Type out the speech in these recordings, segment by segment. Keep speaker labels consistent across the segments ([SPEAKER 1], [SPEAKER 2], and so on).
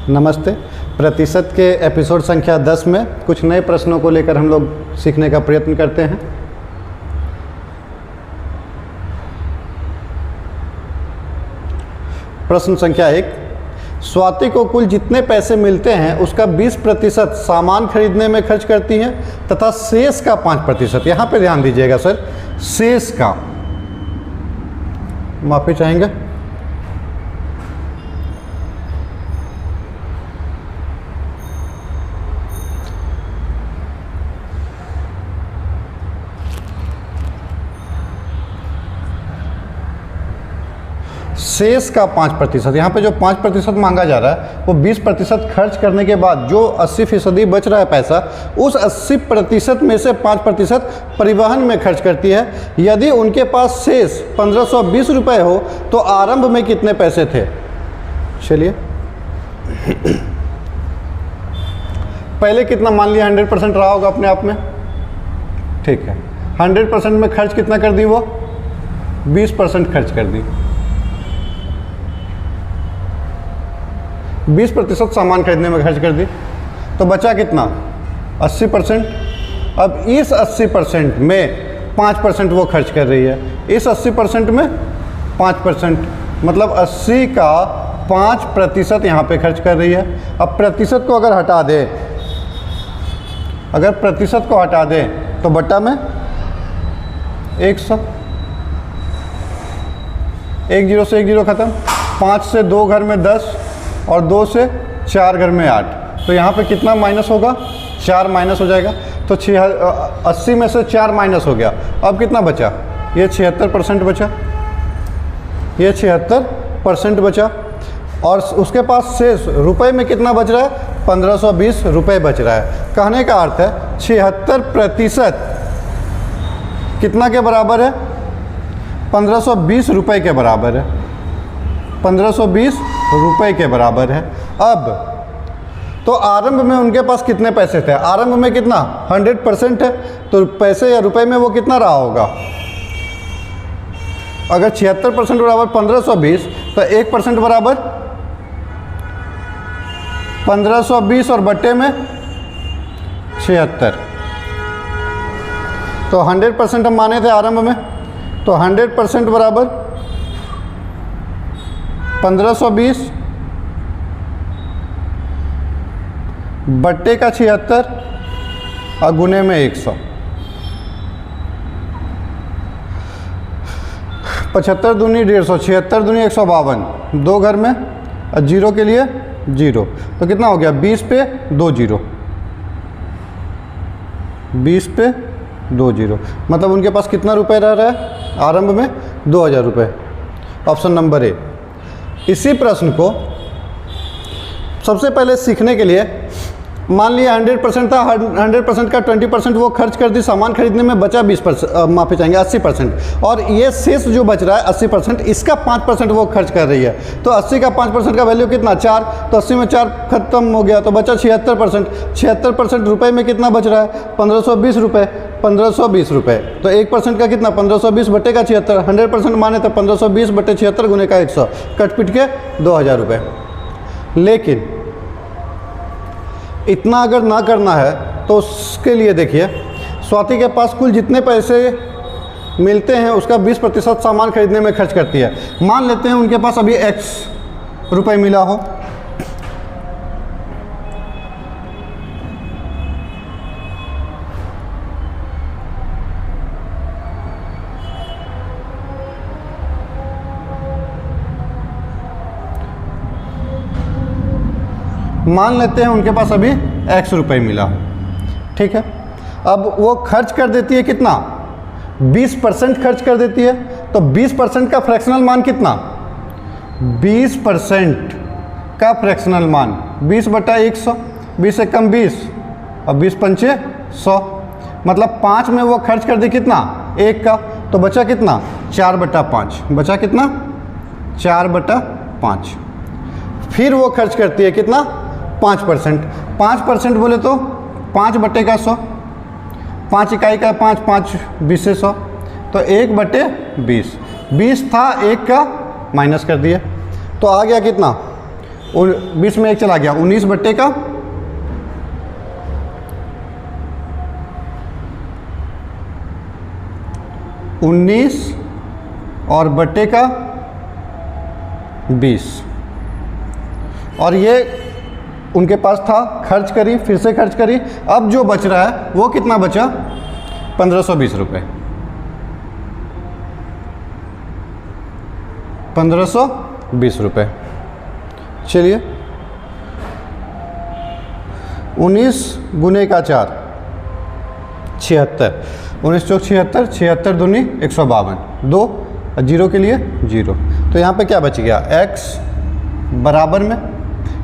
[SPEAKER 1] नमस्ते। प्रतिशत के एपिसोड संख्या 10 में कुछ नए प्रश्नों को लेकर हम लोग सीखने का प्रयत्न करते हैं। प्रश्न संख्या 1, स्वाति को कुल जितने पैसे मिलते हैं उसका 20% सामान खरीदने में खर्च करती हैं तथा शेष का 5%, यहाँ पे ध्यान दीजिएगा सर, शेष का, माफी चाहेंगे, शेष का 5%। यहाँ पे जो 5% मांगा जा रहा है वो 20% खर्च करने के बाद जो 80% बच रहा है पैसा, उस 80% में से 5% परिवहन में खर्च करती है। यदि उनके पास शेष 1520 रुपये हो तो आरंभ में कितने पैसे थे? चलिए पहले कितना मान लिया 100% रहा होगा अपने आप में, ठीक है। 100% में खर्च कितना कर दी? वो 20% खर्च कर दी। 20% सामान खरीदने में खर्च कर दी, तो बचा कितना? 80%। अब इस 80% में 5% वो खर्च कर रही है, इस 80% में 5%, मतलब 80 का 5% यहाँ पे खर्च कर रही है। अब प्रतिशत को अगर हटा दें, अगर प्रतिशत को हटा दें तो बटा में 100, 1 0 से 1 0 खत्म, 5 से 2 घर में 10 और 2 से 4 घर में 8, तो यहाँ पे कितना माइनस होगा? 4 माइनस हो जाएगा। तो 80 में से 4 माइनस हो गया। अब कितना बचा? ये 76% बचा, ये 76% बचा। और उसके पास शेष रुपए में कितना बच रहा है? 1520 रुपये बच रहा है। कहने का अर्थ है 76% कितना के बराबर है? 1520 रुपये के बराबर है, 1520 रुपये के बराबर है। अब तो आरंभ में उनके पास कितने पैसे थे? आरंभ में कितना? 100% है, तो पैसे या रुपए में वो कितना रहा होगा? अगर 76% बराबर 1520 तो 1% बराबर 1520 और बट्टे में 76। तो 100% हम माने थे आरंभ में, तो 100% बराबर 1520 बट्टे का 76 और गुने में 100। 75 दूनी 150, 76 दूनी 152, 2 घर में और 0 के लिए 0, तो कितना हो गया? 20 पे 2 0, 20 पे 2 0, मतलब उनके पास कितना रुपए रह रहा है आरंभ में? 2000 रुपये। Option number A. इसी प्रश्न को सबसे पहले सीखने के लिए मान लिया 100% था, 100% का 20% वो खर्च कर दी सामान खरीदने में, बचा 20%, माफी चाहेंगे 80%, और ये शेष जो बच रहा है 80%, इसका 5% वो खर्च कर रही है। तो 80 का 5% का वैल्यू कितना? 4, तो 80 में 4 खत्म हो गया, तो बचा 76%। 76% रुपये में कितना बच रहा है? 1520 रुपये, 1520 रुपये। तो 1% का कितना? 1520 बटे का 76, 100% माने तो 1520 बटे 76 गुने का 100, कट पिट के 2000 रुपये। लेकिन इतना अगर ना करना है तो उसके लिए देखिए, स्वाति के पास कुल जितने पैसे मिलते हैं उसका 20% सामान खरीदने में खर्च करती है। मान लेते हैं उनके पास अभी x रुपये मिला हो, मान लेते हैं उनके पास अभी x रुपये मिला, ठीक है। अब वो खर्च कर देती है कितना? 20% खर्च कर देती है, तो 20% का फ्रैक्शनल मान कितना? 20% का फ्रैक्शनल मान 20 बटा 100, 20 से कम 20 और 20 पंचे 100, मतलब 5 में वो खर्च कर दी कितना? 1 का, तो बचा कितना? 4 बटा 5, बचा कितना? 4 बटा 5। फिर वो खर्च करती है कितना? 5%। 5% बोले तो 5 बटे का 100, 5 इकाई का 5, 5 20 से 100, तो 1 बटे 20। 20 था, 1 का माइनस कर दिए, तो आ गया कितना? 20 में 1 चला गया, 19 बट्टे का 19 और बट्टे का 20। और ये उनके पास था, खर्च करी, फिर से खर्च करी, अब जो बच रहा है वो कितना बचा? 1520 रुपये। 1520 रुपये। चलिए 19 गुने का 4 76, 19 चौक 76, 76 दूनी 152, 2 जीरो के लिए 0। तो यहाँ पे क्या बच गया? x बराबर में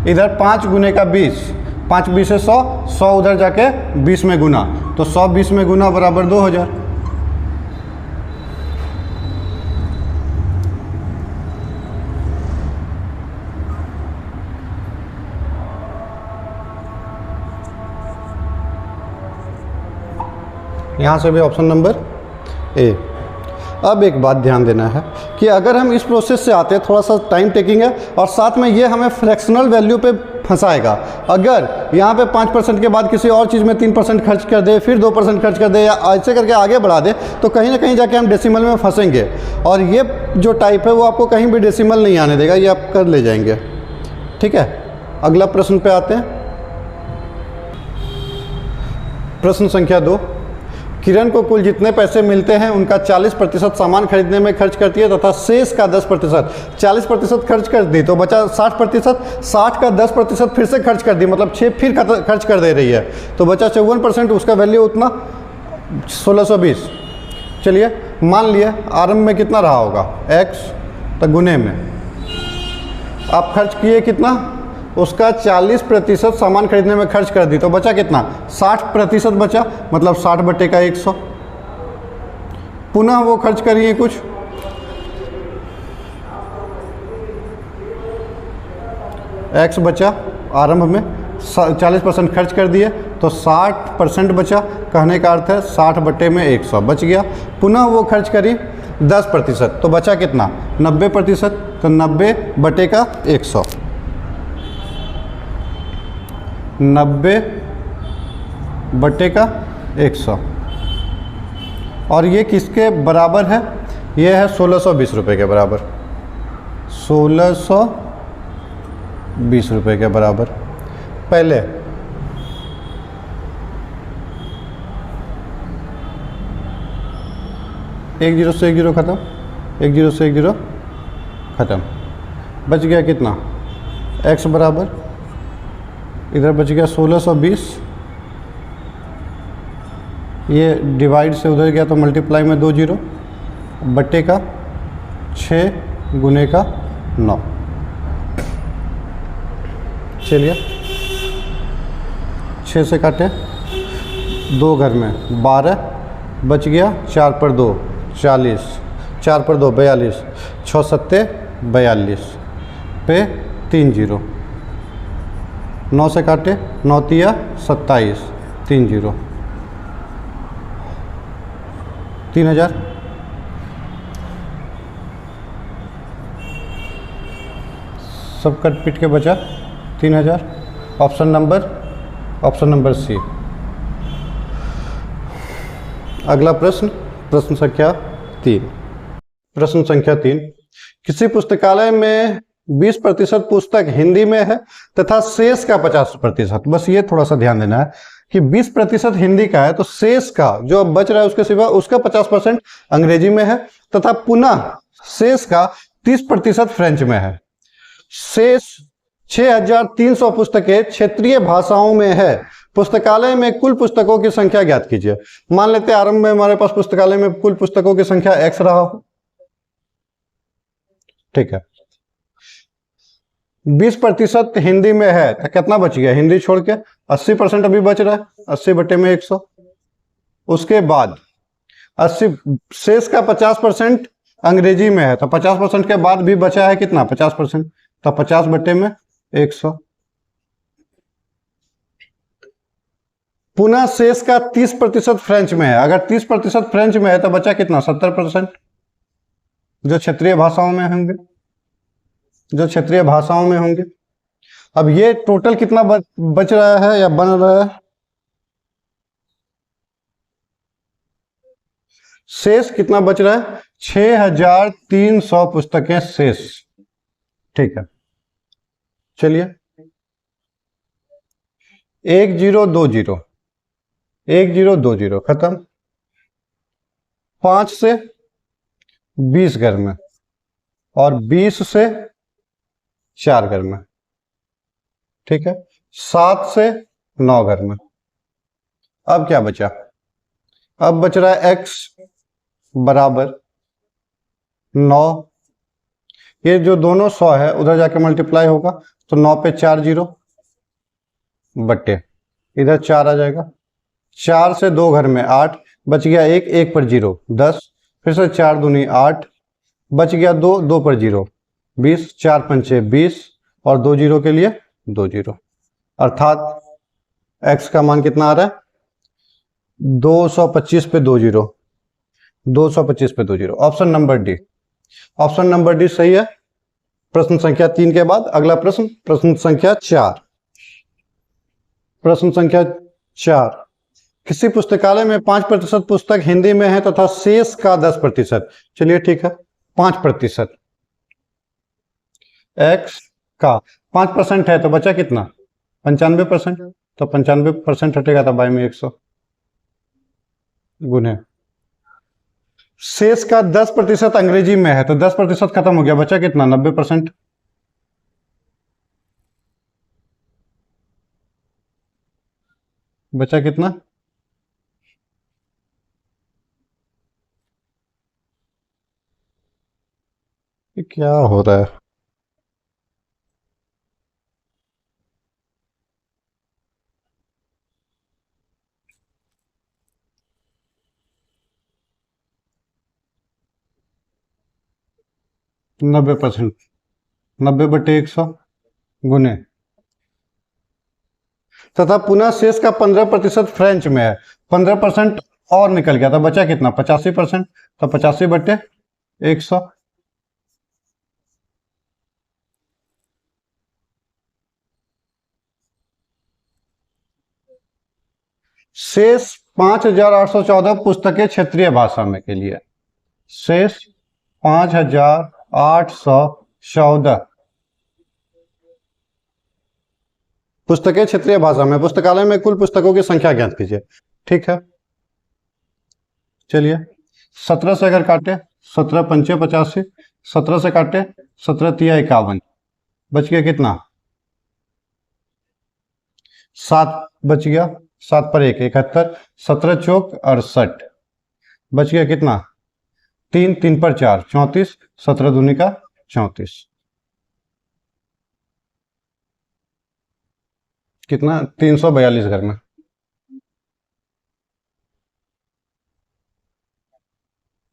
[SPEAKER 1] इधर 5 गुने का 20, 5 20 100, 100 उधर जाके 20 में गुना, तो 100 20 में गुना बराबर 2000। यहाँ से भी ऑप्शन नंबर ए। अब एक बात ध्यान देना है कि अगर हम इस प्रोसेस से आते हैं, थोड़ा सा टाइम टेकिंग है और साथ में ये हमें फ्रैक्शनल वैल्यू पे फंसाएगा। अगर यहाँ पे 5% के बाद किसी और चीज़ में 3% खर्च कर दे, फिर 2% खर्च कर दे, या ऐसे करके आगे बढ़ा दे, तो कहीं ना कहीं जाके हम डेसिमल में फंसेंगे। और ये जो टाइप है वो आपको कहीं भी डेसिमल नहीं आने देगा, ये आप कर ले जाएंगे। ठीक है, अगला प्रश्न पे आते हैं। प्रश्न संख्या 2। किरण को कुल जितने पैसे मिलते हैं उनका 40% सामान खरीदने में खर्च करती है तथा शेष का 10%। 40% खर्च कर दी तो बचा 60%, 60 का 10% फिर से खर्च कर दी, मतलब 6 फिर खर्च कर दे रही है, तो बचा 54%, उसका वैल्यू उतना 1620। चलिए मान लिए आरंभ में कितना रहा होगा x, तो गुने में आप खर्च किए कितना, उसका 40% सामान खरीदने में खर्च कर दी, तो बचा कितना? 60% बचा, मतलब 60 बटे का 100। पुनः वो खर्च करिए कुछ, x बचा आरंभ में, 40% खर्च कर दिए तो 60% बचा, कहने का अर्थ है 60 बटे में 100 बच गया। पुनः वो खर्च करी 10%, तो बचा कितना? 90%, तो 90 बटे का 100, 90 बटे का 100। और ये किसके बराबर है? ये है 1620 रुपये के बराबर, 1620 रुपये के बराबर। पहले एक जीरो से एक जीरो खत्म, एक जीरो से एक जीरो खत्म, बच गया कितना? x बराबर, इधर बच गया 1620, ये डिवाइड से उधर गया तो मल्टीप्लाई में 2 जीरो, बट्टे का 6 गुने का 9। चलिए 6 से काटे, 2 घर में 12 बच गया, 4 पर 2 40, 4 पर 2 42, 6 सत्ते 42 पे 3 जीरो, 9 से काटे, 9 तिया 27, 3 जीरो, 3000। सब कट पिट के बचा 3000। Option number C. अगला प्रश्न, प्रश्न संख्या 3। प्रश्न संख्या 3। किसी पुस्तकालय में 20% पुस्तक हिंदी में है तथा शेष का 50%। बस ये थोड़ा सा ध्यान देना है कि 20% हिंदी का है, तो शेष का जो अब बच रहा है उसके सिवा उसका 50% अंग्रेजी में है, तथा पुनः शेष का 30% फ्रेंच में है। शेष 6300 पुस्तकें क्षेत्रीय भाषाओं में है। पुस्तकालय में कुल पुस्तकों की संख्या ज्ञात कीजिए। मान लेते हैं आरंभ में हमारे पास पुस्तकालय में कुल पुस्तकों की संख्या x रहा हो, ठीक है। 20% हिंदी में है तो कितना बच गया? हिंदी छोड़ के 80% अभी बच रहा है, 80 बटे में 100। उसके बाद 80 शेष का 50% अंग्रेजी में है, तो 50% के बाद भी बचा है कितना? 50%, तो 50 बटे में 100। पुनः शेष का 30% फ्रेंच में है। अगर 30% फ्रेंच में है तो बचा कितना? 70%, जो क्षेत्रीय भाषाओं में होंगे, अब ये टोटल कितना बच रहा है या बन रहा है? शेष कितना बच रहा है? 6300 पुस्तकें शेष। ठीक है, चलिए 1020 1020 खत्म। 5 से 20 घर में और 20 से 4 घर में। ठीक है, 7 से 9 घर में। अब क्या बचा? अब बच रहा है x बराबर 9। ये जो दोनों 100 है उधर जाके मल्टीप्लाई होगा तो 9 पे 4 जीरो बट्टे इधर 4 आ जाएगा। 4 से 2 घर में 8 बच गया, 1 1 पर 0 10, फिर से 4 दूनी 8 बच गया, 2 2 पर 0 20, 4 पंचे 20 और 2 जीरो के लिए 2 जीरो, अर्थात x का मान कितना आ रहा है? 225 पे 2 जीरो, 225 पे 2 zero. Option number D, option number D सही है। प्रश्न संख्या 3 के बाद अगला प्रश्न, प्रश्न संख्या 4। प्रश्न संख्या 4, किसी पुस्तकालय में 5% पुस्तक हिंदी में है तथा शेष का 10%। चलिए ठीक है, 5%, x का 5% है तो बचा कितना? 95%। तो 95% हटेगा तो बाई में 100 गुने शेष का 10% अंग्रेजी में है तो 10% खत्म हो गया, बचा कितना? 90%। बचा कितना? ये क्या हो रहा है? नब्बे परसेंट, 90/100 गुने तथा पुनः शेष का 15% फ्रेंच में है, 15% और निकल गया तो बचा कितना? 85%। तो 85/100। शेष 5814 पुस्तकें क्षेत्रीय भाषा में के लिए। शेष 5814 पुस्तकें क्षेत्रीय भाषा में। पुस्तकालय में कुल पुस्तकों की संख्या ज्ञात कीजिए। ठीक है, चलिए 17 से अगर काटे 17 पंचे 85, 17 से काटे 17 तिया 51, बच गया कितना? 7 बच गया, 7 पर 1 71, 17 चौक 68, बच गया कितना? 3 3 पर 4 34, 17 दूनी का 34, कितना? 342 घर में।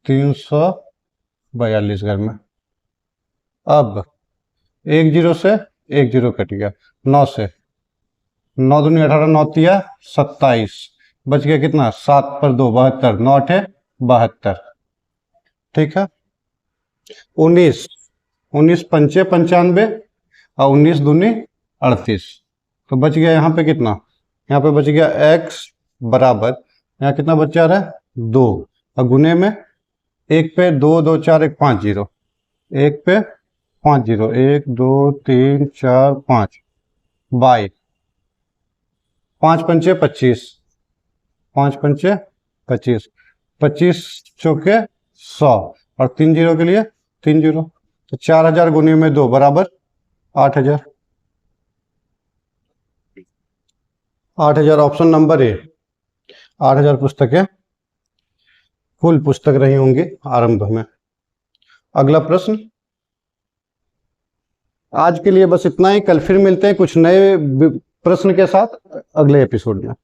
[SPEAKER 1] तीन सौ 42 घर में। अब 1 जीरो से 1 जीरो कट गया, 9 से 9 दूनी 18, 9 तिया 27, बच गया कितना? 7 पर 2 72, 9 8 72। ठीक है, 19 19 पंचे 95 और 19 दूनी 38, तो बच गया यहाँ पे कितना? यहाँ पे बच गया x बराबर, यहाँ कितना बच जा रहा है? 2, और गुने में 1 पे 2 2 4 1 5 जीरो, 1 पे 5 जीरो, 1 2 3 4 5 बाई 5 पंचे 25, 5 पंचे 25, 25 चौके 100 और 3 जीरो के लिए 3 जीरो, तो 4000 गुने में 2 बराबर 8000। 8000 ऑप्शन नंबर ए। 8000 पुस्तकें कुल पुस्तक रही होंगी आरंभ में। अगला प्रश्न, आज के लिए बस इतना ही। कल फिर मिलते हैं कुछ नए प्रश्न के साथ अगले एपिसोड में।